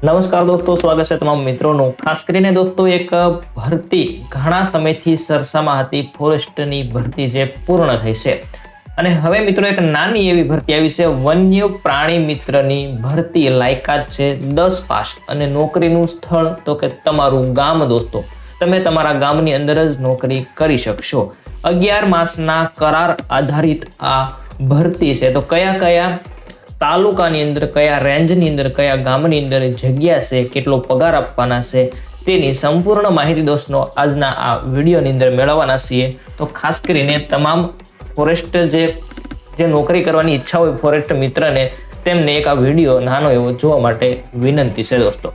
નમસ્કાર દોસ્તો, સ્વાગત છે તમામ મિત્રોનું। ખાસ કરીને દોસ્તો એક ભરતી ઘણા સમયથી સરસામાં હતી, ફોરેસ્ટની ભરતી જે પૂર્ણ થઈ છે અને હવે મિત્રો એક નાની એવી ભરતી આવી છે, વન્ય પ્રાણી મિત્રની ભરતી। લાયકાત છે 10 પાસ અને નોકરીનું સ્થળ તો કે તમારું ગામ દોસ્તો। તમે તમારા ગામની અંદર જ નોકરી કરી શકશો। 11 માસના કરાર આધારિત આ ભરતી છે। તો કયા કયા તાલુકાની અંદર, કયા રેન્જની અંદર, કયા ગામની અંદર જગ્યા છે, કેટલો પગાર આપવાના છે, તેની સંપૂર્ણ માહિતી દોસ્તો આજના આ વિડીયોની અંદર મેળવવાના છીએ। તો ખાસ કરીને તમામ ફોરેસ્ટ જે નોકરી કરવાની ઈચ્છા હોય ફોરેસ્ટ મિત્રને, તેમને એક આ વિડીયો નાનો એવો જોવા માટે વિનંતી છે દોસ્તો।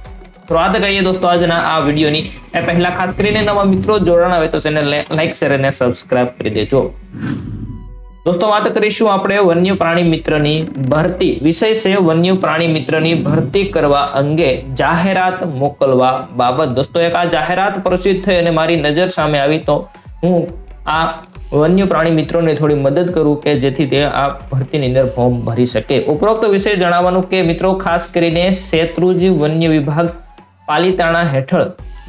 તો વાત કરીએ દોસ્તો આજના આ વિડીયોની। એ પહેલા ખાસ કરીને નવા મિત્રો જોડાણા હોય તો ચેનલને લાઈક, શેર અને સબસ્ક્રાઇબ કરી દેજો। દોસ્તો વાત કરીશું આપણે વન્ય પ્રાણી મિત્રની ભરતી વિષય છે। વન્ય પ્રાણી મિત્રની ભરતી કરવા અંગે જાહેરાત મોકલવા બાબત દોસ્તો એક આ જાહેરાત પ્રસિદ્ધ થઈ અને મારી નજર સામે આવી તો હું આ વન્ય પ્રાણી મિત્રોને થોડી મદદ કરું કે જેથી તે આ ભરતીની અંદર ફોર્મ ભરી શકે। ઉપરોક્ત વિષય જણાવવાનું કે મિત્રો ખાસ કરીને શેત્રુંજી વન્ય વિભાગ પાલીતાણા હેઠળ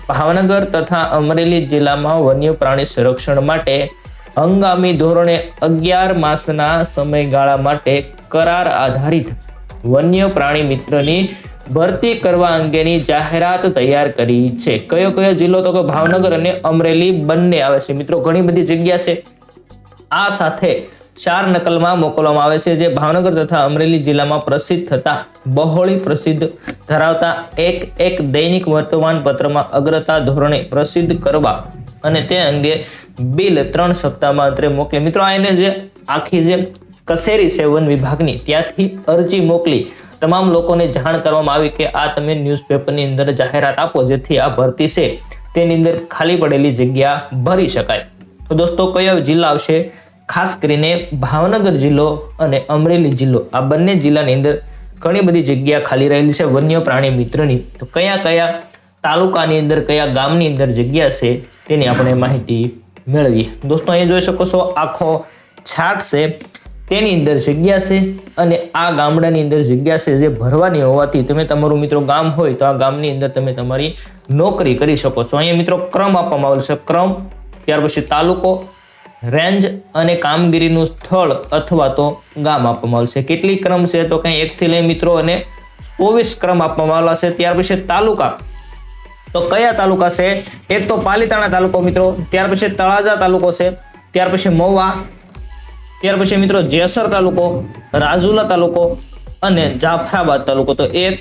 ભાવનગર તથા અમરેલી જિલ્લામાં વન્ય પ્રાણી સંરક્ષણ માટે હંગામી ધોરણે 11 માસના સમયગાળા માટે કરાર આધારિત વન્ય પ્રાણી મિત્રની ભરતી કરવા અંગેની જાહેરાત તૈયાર કરી છે। કયો કયો જિલ્લો તો કે ભાવનગર અને અમરેલી બંને આવે છે મિત્રો। ઘણી બધી જગ્યા છે। આ સાથે 4 નકલમાં મોકલવામાં આવે છે, જે ભાવનગર તથા અમરેલી જિલ્લામાં પ્રસિદ્ધ થતા બહોળી પ્રસિદ્ધ ધરાવતા એક દૈનિક વર્તમાન પત્રમાં અગ્રતા ધોરણે પ્રસિદ્ધ કરવા અને તે અંગે બિલ 3 સપ્તાહમાં અંતરે મોકલે। મિત્રો આને જે આખી જે કચેરી છે વન વિભાગની, ત્યાંથી અરજી મોકલી તમામ લોકોને જાણ કરવામાં આવી કે આ તમે ન્યૂઝપેપરની અંદર જાહેરાત આપો જેથી આ ભરતી છે તેની અંદર ખાલી પડેલી જગ્યા ભરી શકાય। તો દોસ્તો કયો જિલ્લા આવશે? ખાસ કરીને ભાવનગર જિલ્લો અને અમરેલી જિલ્લો, આ બંને જિલ્લાની અંદર ઘણી બધી જગ્યા ખાલી રહેલી છે વન્ય પ્રાણી મિત્રની। તો કયા કયા તાલુકાની અંદર, કયા ગામની અંદર જગ્યા છે તેની આપણે માહિતી મેળવીએ। દોસ્તો અહીં જોઈ શકો છો આખો છાટ છે, તેની અંદર જગ્યા છે અને આ ગામડાની અંદર જગ્યા છે જે ભરવાની હોવાથી તમે તમારું મિત્રો ગામ હોય તો આ ગામની અંદર તમે તમારી નોકરી કરી શકો છો। અહીંયા મિત્રો ક્રમ આપવામાં આવેલો છે, ક્રમ, ત્યાર પછી તાલુકો, રેન્જ અને કામગીરીનું સ્થળ અથવા તો ગામ આપવામાં આવેલ છે। કેટલી ક્રમ છે તો કંઈ 1 થી લઈ મિત્રો અને 24 ક્રમ આપવામાં આવેલા છે। ત્યાર પછી તાલુકા, તો કયા તાલુકા છે? એક તો પાલીતાણા તાલુકો મિત્રો, ત્યાર પછી તળાજા તાલુકો છે, ત્યાર પછી મહુવા, ત્યાર પછી મિત્રો જેસર તાલુકો, રાજુલા તાલુકો અને જાફરાબાદ તાલુકો। તો 1,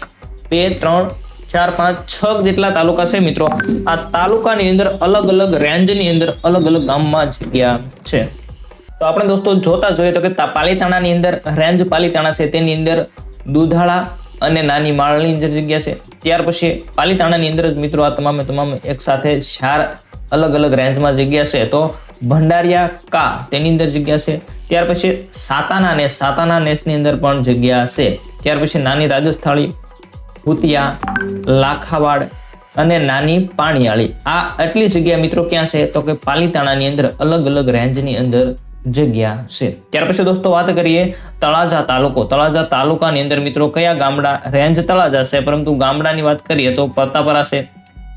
2, 3, 4, 5, 6 જેટલા તાલુકા છે મિત્રો। આ તાલુકાની અંદર અલગ અલગ રેન્જની અંદર અલગ અલગ ગામમાં જગ્યા છે। તો આપણે દોસ્તો જોતા જોઈએ તો કે પાલીતાણાની અંદર રેન્જ પાલીતાણા છે, તેની અંદર દુધાળા અને નાની માળની અંદર જગ્યા છે। ત્યાર પછી પાલીતાણાની અંદર જ મિત્રો આ તમામ એક સાથે 4 અલગ અલગ રેન્જમાં જગ્યા છે। તો ભંડારિયા કા તેની અંદર જગ્યા છે। ત્યાર પછી સાતાના નેસની અંદર પણ જગ્યા છે। ત્યાર પછી નાની રાજસ્થાળી, ભૂતિયા, લાખાવાડ અને નાની પાણીયાળી, આ આટલી જગ્યા મિત્રો ક્યાં છે તો કે પાલીતાણાની અંદર અલગ અલગ રેન્જની અંદર જગ્યા છે। ત્યાર પછી દોસ્તો વાત કરીએ તળાજા તાલુકો। તળાજા તાલુકાની અંદર મિત્રો કયા ગામડા? રેન્જ તળાજા છે પરંતુ ગામડાની વાત કરીએ તો પ્રતાપરા છે,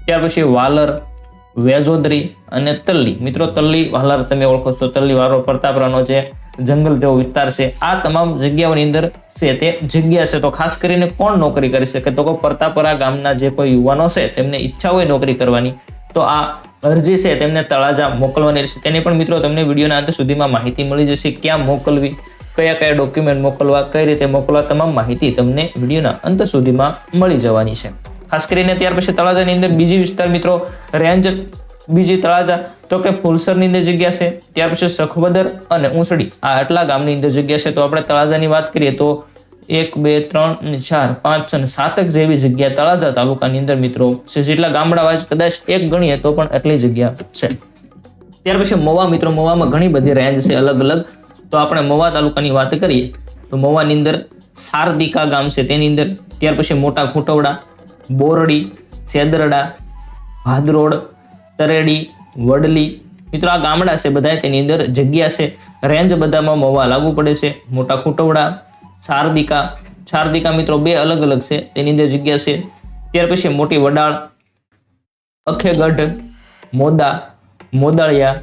ત્યાર પછી વાલર, વેજોદરી અને તલ્લી। મિત્રો તલ્લી, વાલર તમે ઓળખો છો, તલ્લી, વાળો પ્રતાપરાનો જે જંગલ જેવો વિસ્તાર છે, આ તમામ જગ્યાઓની અંદર છે તે જગ્યા છે। તો ખાસ કરીને કોણ નોકરી કરી શકે તો કે પ્રતાપરા ગામના જે કોઈ યુવાનો છે તેમને ઈચ્છા હોય નોકરી કરવાની તો આ અરજી છે તેમને તળાજા મોકલવાની રહેશે। તેની પણ મિત્રો તમને વિડીયોના અંત સુધીમાં માહિતી મળી જશે, ક્યાં મોકલવી, કયા કયા ડોક્યુમેન્ટ મોકલવા, કઈ રીતે મોકલવા, તમામ માહિતી તમને વિડીયોના અંત સુધીમાં મળી જવાની છે। ખાસ કરીને ત્યાર પછી તળાજાની અંદર બીજી વિસ્તાર મિત્રો રેન્જ બીજી તળાજા તો કે ફુલસરની અંદર જગ્યા છે, ત્યાર પછી સખવદર અને ઊંસડી, આ આટલા ગામની અંદર જગ્યા છે। તો આપણે તળાજાની વાત કરીએ તો 1, 2, 3, 4, 5 અને 7 જેવી જગ્યા તળાજા તાલુકાની અંદર મિત્રો છે। જેટલા ગામડા વાઇઝ કદાચ એક ગણીએ તો પણ એટલી જગ્યા છે। ત્યાર પછી મહુવા મિત્રો, મહુવામાં ઘણી બધી રેન્જ છે અલગ અલગ। તો આપણે મહુવા તાલુકાની વાત કરીએ તો મહુવાની અંદર સારદીકા ગામ છે તેની અંદર, ત્યાર પછી મોટા ખૂંટવડા, બોરડી, સેદરડા, ભાદરોડ, તરેડી, વડલી, મિત્રો આ ગામડા છે બધા, તેની અંદર જગ્યા છે। રેન્જ બધામાં મહુવા લાગુ પડે છે। મોટા ખૂંટવડા, શારદિકા મિત્રો 2 અલગ અલગ છે, તેની અંદર જગ્યા છે। ત્યાર પછી મોટી વડાળ, અખેગઢ, મોદા, મોદાળિયા,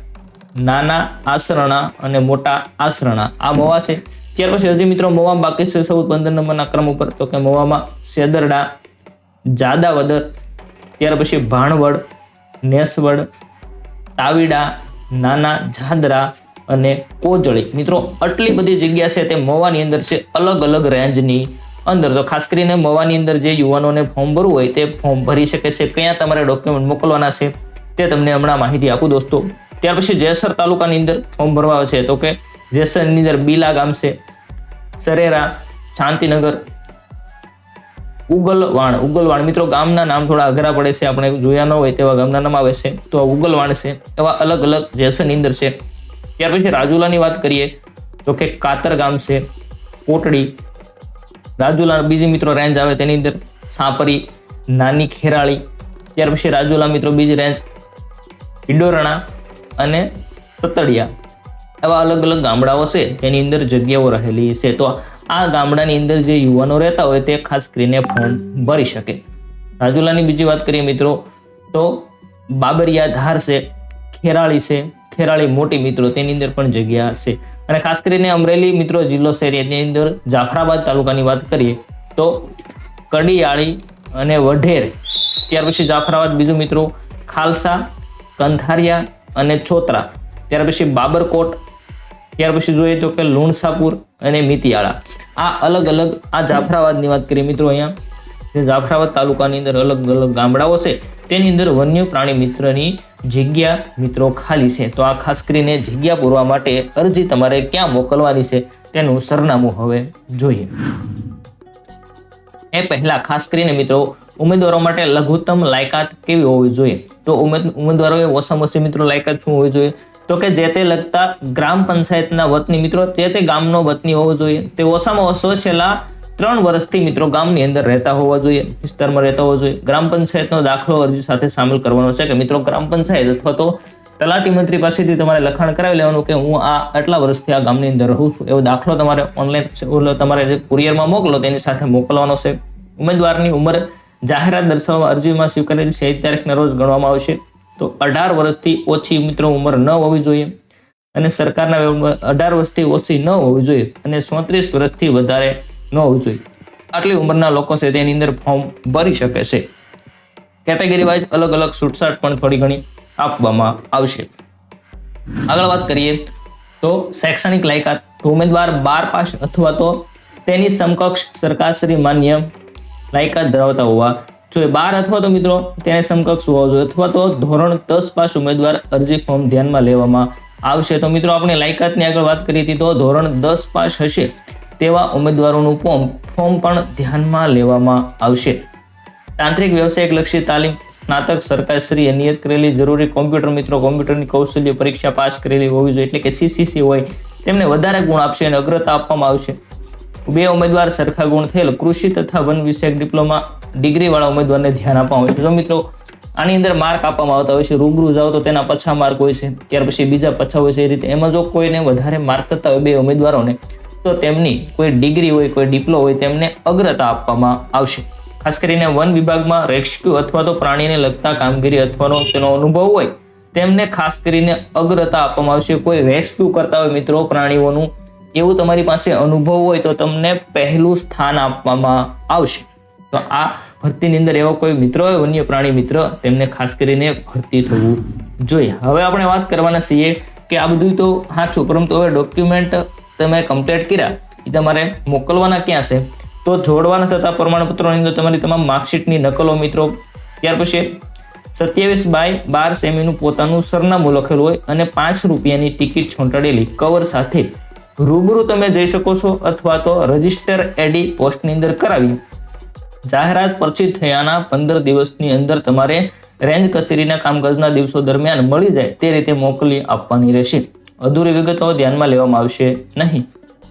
નાના આસરણા અને મોટા આસરણા આ મવા છે. ત્યાર પછી હજી મિત્રો મવા બાકી છે 15 નંબરના ક્રમ ઉપર, તો કે મવામાં સેદરડા, જાદાવદર, ત્યાર પછી ભાણવડ, નેસવડ, તાવીડા, નાના જાદરા અને કોજળી. મિત્રો આટલી બધી જગ્યા છે તે મવાની અંદર છે, અલગ અલગ રેન્જની અંદર. તો ખાસ કરીને મવાની અંદર જે યુવાનોને ફોર્મ ભરવું હોય તે ફોર્મ ભરી શકે છે. ક્યાં તમારે ડોક્યુમેન્ટ મોકલવાના છે તે તમને હમણાં માહિતી આપું દોસ્તો. ત્યાર પછી જેસર તાલુકાની અંદર ફોર્મ ભરવા છે, તો કે જેસરની અંદર બીલા ગામ છે, સરેરા, શાંતિનગર, ઉગલવાણ. મિત્રો ગામના નામ થોડા અઘરા પડે છે, આપણે જોયા ન હોય તેવા ગામના નામ આવે છે, તો ઉગલવાણ છે. એવા અલગ અલગ જેસરની અંદર છે. ત્યાર પછી રાજુલાની વાત કરીએ તો કે કાતર ગામ છે, કોટડી, રાજુલા બીજી મિત્રો રેન્જ આવે તેની અંદર સાપરી, નાની ખેરાળી. ત્યાર પછી રાજુલા મિત્રો બીજી રેન્જ ઈડોરણા અને સતડિયા. એવા અલગ અલગ ગામડાઓ છે તેની અંદર જગ્યાઓ રહેલી છે. તો આ ગામડાની અંદર જે યુવાનો રહેતા હોય તે ખાસ કરીને ફોર્મ ભરી શકે. રાજુલાની બીજી વાત કરીએ મિત્રો તો બાબરિયા ધાર છે, ખેરાળી છે, ખેરાળી મોટી મિત્રો તેની અંદર પણ જગ્યા છે. અને ખાસ કરીને અમરેલી મિત્રો જિલ્લો છે તેની અંદર જાફરાબાદ તાલુકાની વાત કરીએ તો કડિયાળી અને વઢેર. ત્યાર પછી જાફરાબાદ બીજું મિત્રો ખાલસા, કંથારિયા અને છોતરા. ત્યાર પછી બાબરકોટ. ત્યાર પછી જોઈએ તો કે લુણસાપુર અને મિતિયાળા. આ અલગ અલગ આ જાફરાબાદની વાત કરીએ મિત્રો, અહીંયા જે જાફરાબાદ તાલુકાની અંદર અલગ અલગ ગામડાઓ છે તેની અંદર વન્ય પ્રાણી મિત્રની જગ્યા મિત્રો ખાલી છે. તો આ ખાસ કરીને જગ્યા પૂરવા માટે અરજી તમારે ક્યાં મોકલવાની છે તેનું સરનામું હવે જોઈએ. એ પહેલા ખાસ કરીને મિત્રો ઉમેદવારો માટે લઘુત્તમ લાયકાત કેવી હોવી જોઈએ? તો ઉમેદવારોએ ઓછામાં ઓછી મિત્રો લાયકાત શું હોવી જોઈએ? તો કે જે તે લગતા ગ્રામ પંચાયતના વતની મિત્રો જે તે ગામનો વતની હોવો જોઈએ. તે ઓછામાં ઓછો છેલ્લા 3 વર્ષથી મિત્રો ગામની અંદર રહેતા હોવા જોઈએ, વિસ્તારમાં રહેતા હોવા જોઈએ. ગ્રામ પંચાયતનો દાખલો અરજી સાથે સામેલ કરવાનો છે. કે મિત્રો ગ્રામ પંચાયત અથવા તો તલાટી મંત્રી પાસેથી તમારે લખાણ કરાવી લેવાનું કે હું આ આટલા વર્ષથી આ ગામની અંદર રહું છું, એવો દાખલો તમારે ઓનલાઈન તમારે જે કુરિયરમાં મોકલો તેની સાથે મોકલવાનો છે. ઉમેદવારની ઉંમર જાહેરાત દર્શાવવા અરજીમાં સ્વીકારેલી 6 તારીખના રોજ ગણવામાં આવશે. તો 18 વર્ષથી ઓછી મિત્રો ઉંમર ન હોવી જોઈએ અને સરકારના 18 વર્ષથી ઓછી ન હોવી જોઈએ અને 34 વર્ષથી વધારે ન હોવું જોઈએ. આટલી ઉંમરના લોકો છે તેની અંદર ફોર્મ ભરી શકે છે. કેટેગરી વાઇઝ અલગ અલગ છૂટછાટ પણ થોડી ઘણી આપવામાં આવશે. આગળ વાત કરીએ તો શૈક્ષણિક લાયકાત. તો ઉમેદવાર 12 પાસ અથવા તો તેની સમકક્ષ સરકારશ્રી માન્ય લાયકાત ધરાવતા હોવા જોઈએ. 12 અથવા તો મિત્રો તેને સમકક્ષ હોવા જોઈએ અથવા તો ધોરણ 10 પાસ ઉમેદવાર અરજી ફોર્મ ધ્યાનમાં લેવામાં આવશે. તો મિત્રો આપણે લાયકાતની આગળ વાત કરી હતી તો ધોરણ 10 પાસ હશે તેવા ઉમેદવારોનું ફોર્મ પણ ધ્યાનમાં લેવામાં આવશે. તાંત્રિક વ્યવસાયિક લક્ષી તાલીમ સ્નાતક સરકારશ્રીએ નિયત કરેલી જરૂરી કોમ્પ્યુટર મિત્રો કોમ્પ્યુટરની કૌશલ્ય પરીક્ષા પાસ કરેલી હોવી જોઈએ, એટલે કે CCC હોય તેમને વધારે ગુણ આપશે અને અગ્રતા આપવામાં આવશે. 2 ઉમેદવાર સરખા ગુણ થયેલ કૃષિ તથા વન વિષયક ડિપ્લોમા ડિગ્રી વાળા ઉમેદવારને ધ્યાન આપવામાં આવશે. જો મિત્રો આની અંદર માર્ક આપવામાં આવતા હોય છે, રૂબરૂ જાઓ તો તેના પછા માર્ક હોય છે, ત્યાર પછી બીજા પછા હોય છે. એ રીતે એમાં જો કોઈને વધારે માર્ક થતા હોય 2 ઉમેદવારોને તો તેમની કોઈ ડિગ્રી હોય કોઈ ડિપ્લો હોય તેમને અગ્રતા આપવામાં આવશે. ખાસ કરીને વન વિભાગમાં રેસ્ક્યુ અથવા તો પ્રાણીને લગતા કામગીરી અથવાનો તેનો અનુભવ હોય તેમને ખાસ કરીને અગ્રતા આપવામાં આવશે. કોઈ રેસ્ક્યુ કરતા હોય મિત્રો પ્રાણીઓનું એવું તમારી પાસે અનુભવ હોય તો તમને પહેલું સ્થાન આપવામાં આવશે. તો આ ભરતીની અંદર એવા કોઈ મિત્રો હોય વન્ય પ્રાણી મિત્ર તેમને ખાસ કરીને ભરતી થવું જોઈએ. હવે આપણે વાત કરવાના છીએ કે આ બધું તો સાચું, પરંતુ હવે ડોક્યુમેન્ટ તમે કમ્પ્લીટ કર્યા એ તમારે મોકલવાના ક્યાં છે? તો જોડવાના થતા પ્રમાણપત્રોની અંદર તમારી તમામ માર્કશીટની નકલો મિત્રો, ત્યાર પછી 27/12 સેમીનું પોતાનું સરનામું લખેલું હોય અને 5 રૂપિયાની ટિકિટ છોંટાડેલી કવર સાથે રૂબરૂ તમે જઈ શકો છો અથવા તો રજિસ્ટર એડી પોસ્ટની અંદર કરાવી જાહેરાત પ્રચલિત થયાના 15 દિવસની અંદર તમારે રેન્જ કચેરીના કામકાજના દિવસો દરમિયાન મળી જાય તે રીતે મોકલી આપવાની રહેશે. અધૂરી વિગતો ધ્યાનમાં લેવામાં આવશે નહીં,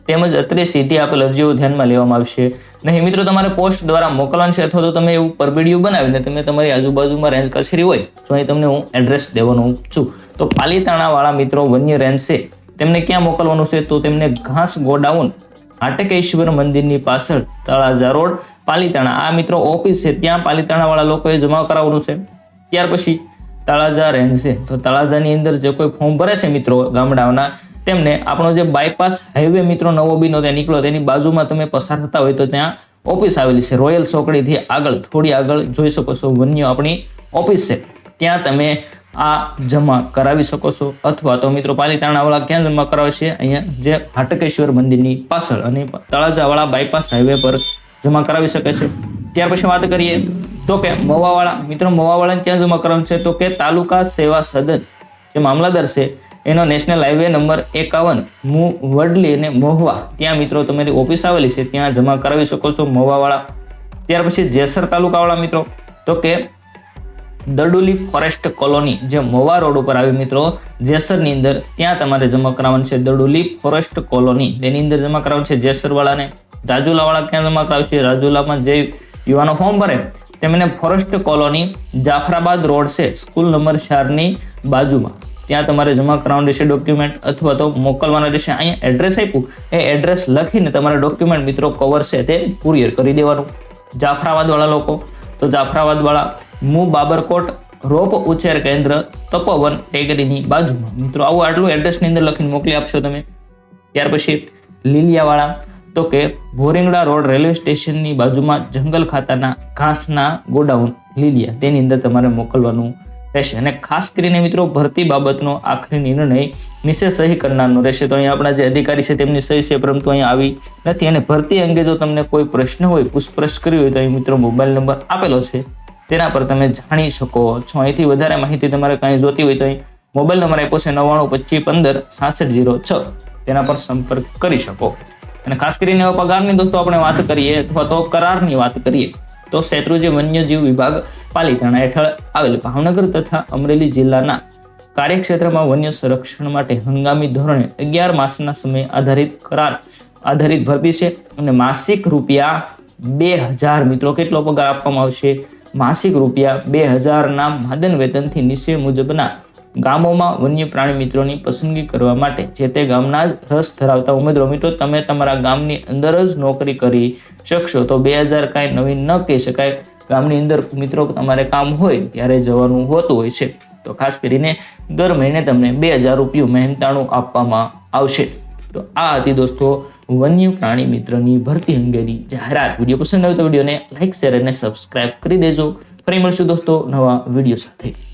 તેમજ અત્રે સીધી આપેલ અરજીઓ ધ્યાનમાં લેવામાં આવશે નહીં. મિત્રો તમારે પોસ્ટ દ્વારા મોકલવાનું છે અથવા તો તમે એવું પરબીડિયું બનાવીને તમે તમારી આજુબાજુમાં રેન્જ કચેરી હોય તો અહીં તમને હું એડ્રેસ દેવાનું છું. તો પાલીતાણાવાળા મિત્રો વન્ય રેન્જ છે તેમને ક્યાં મોકલવાનું છે? તો તેમને ઘાસ ગોડાઉન હાટકેશ્વર મંદિરની પાછળ તળાજા રોડ પાલીતાણા, આ મિત્રો ઓફિસ છે, ત્યાં પાલીતાણા વાળા લોકોએ જમા કરાવવાનું છે. ત્યાર પછી તળાજા રેન્જ છે, તો તળાજાની અંદર જે કોઈ ફોર્મ ભરે છે મિત્રો ગામડાઓના, તેમને આપણો જે બાયપાસ હાઈવે મિત્રો નવો બીનો ત્યાં નીકળો તેની બાજુમાં તમે પસાર થતા હોય તો ત્યાં ઓફિસ આવેલી છે. રોયલ ચોકડીથી આગળ થોડી આગળ જોઈ શકો છો વન્ય આપણી ઓફિસ છે, ત્યાં તમે આ જમા કરાવી શકો છો. અથવા તો મિત્રો પાલીતાણા વાળા ક્યાં જમા કરાવે છે? અહીંયા જે હાટકેશ્વર મંદિરની પાછળ અને તળાજા વાળા બાયપાસ હાઈવે પર જમા કરાવી શકે છે. ત્યાર પછી વાત કરીએ તો કે મવાવાળા, મિત્રો મવાવાળાને ક્યાં જમા કરાવવાનું છે? તો કે તાલુકા સેવા સદન જે મામલતદાર છે એનો નેશનલ હાઈવે નંબર 51 વડલી અને મહુવા, ત્યાં મિત્રો તમારી ઓફિસ આવેલી છે, ત્યાં જમા કરાવી શકો છો મવાવાળા. ત્યાર પછી જેસર તાલુકાવાળા મિત્રો, તો કે દડુલી ફોરેસ્ટ કોલોની જે મવા રોડ ઉપર આવી મિત્રો જેસરની અંદર, ત્યાં તમારે જમા કરાવવાનું છે. દડુલી ફોરેસ્ટ કોલોની તેની અંદર જમા કરાવવાનું છે જેસર વાળાને. રાજુલા વાળા ક્યાં જમા કરાવશે? રાજુલામાં જે યુવાનો ફોર્મ ભરે તેમને ફોરેસ્ટ કોલોની જાફરાબાદ રોડ છે, સ્કૂલ નંબર 4 ની બાજુમાં, ત્યાં તમારે જમા કરાવવાનું રહેશે ડોક્યુમેન્ટ, અથવા તો મોકલવાના રહેશે. અહીંયા એડ્રેસ આપ્યું, એ એડ્રેસ લખીને તમારા ડોક્યુમેન્ટ મિત્રો કવર છે તે કુરિયર કરી દેવાનું. જાફરાબાદ વાળા લોકો, તો જાફરાબાદ વાળા બાબરકોટ રોપ ઉછેર કેન્દ્ર તપોવન ટેકરીની બાજુમાં, મિત્રો આવું આટલું એડ્રેસની અંદર લખીને મોકલી આપશો તમે. ત્યાર પછી લીલિયાવાળા, તો કે ભોરિંગડા રોડ રેલવે સ્ટેશનની બાજુમાં જંગલ ખાતાના ઘાસના ગોડાઉન લીલિયા, તેની અંદર તમારે મોકલવાનું રહેશે. અને ખાસ કરીને મિત્રો ભરતી બાબતનો આખરી નિર્ણય નીચે સહી કરનારનો રહેશે. તો અહીંયા આપણા જે અધિકારી છે તેમની સહી છે, પરંતુ અહીંયા આવી નથી. અને ભરતી અંગે જો તમને કોઈ પ્રશ્ન હોય, પૂછપરછ કરવી હોય, તો અહીં મિત્રો મોબાઈલ નંબર આપેલો છે, તેના પર તમે જાણી શકો છો. અહીંથી વધારે માહિતી તમારે કંઈ જોતી હોય તો અહીં મોબાઈલ નંબર આપ્યો છે 992515 6606, તેના પર સંપર્ક કરી શકો. અને ખાસ કરીને પગારની દોસ્તો આપણે વાત કરીએ અથવા તો કરારની વાત કરીએ તો શેત્રુંજી વન્યજીવ વિભાગ પાલીતાણા હેઠળ આવેલ ભાવનગર તથા અમરેલી જિલ્લાના કાર્યક્ષેત્રમાં વન્ય સંરક્ષણ માટે હંગામી ધોરણે 11 માસના સમય આધારિત કરાર આધારિત ભરતી છે. અને માસિક રૂપિયા 2000 મિત્રો કેટલો પગાર આપવામાં આવશે? માસિક રૂપિયા 2000 ના માદન વેતનથી નીચે મુજબના ગામોમાં વન્ય પ્રાણી મિત્રોની પસંદગી કરવા માટે જે તે ગામના જ રસ ધરાવતા ઉમેદવારો, મિત્રો તમે તમારા ગામની અંદર જ નોકરી કરી શકશો. તો 2000 કાંઈ નવીન ન કહી શકાય. ગામની અંદર મિત્રો તમારે કામ હોય ત્યારે જવાનું હોતું હોય છે. તો ખાસ કરીને દર મહિને તમને 2000 રૂપિયા મહેનતાણું આપવામાં આવશે. તો આ હતી દોસ્તો વન્ય પ્રાણી મિત્રની ભરતી અંગેની જાહેરાત. વિડીયો પસંદ આવ્યો તો વિડીયોને લાઈક, શેર અને સબસ્ક્રાઇબ કરી દેજો. ફરી મળશું દોસ્તો નવા વિડીયો સાથે.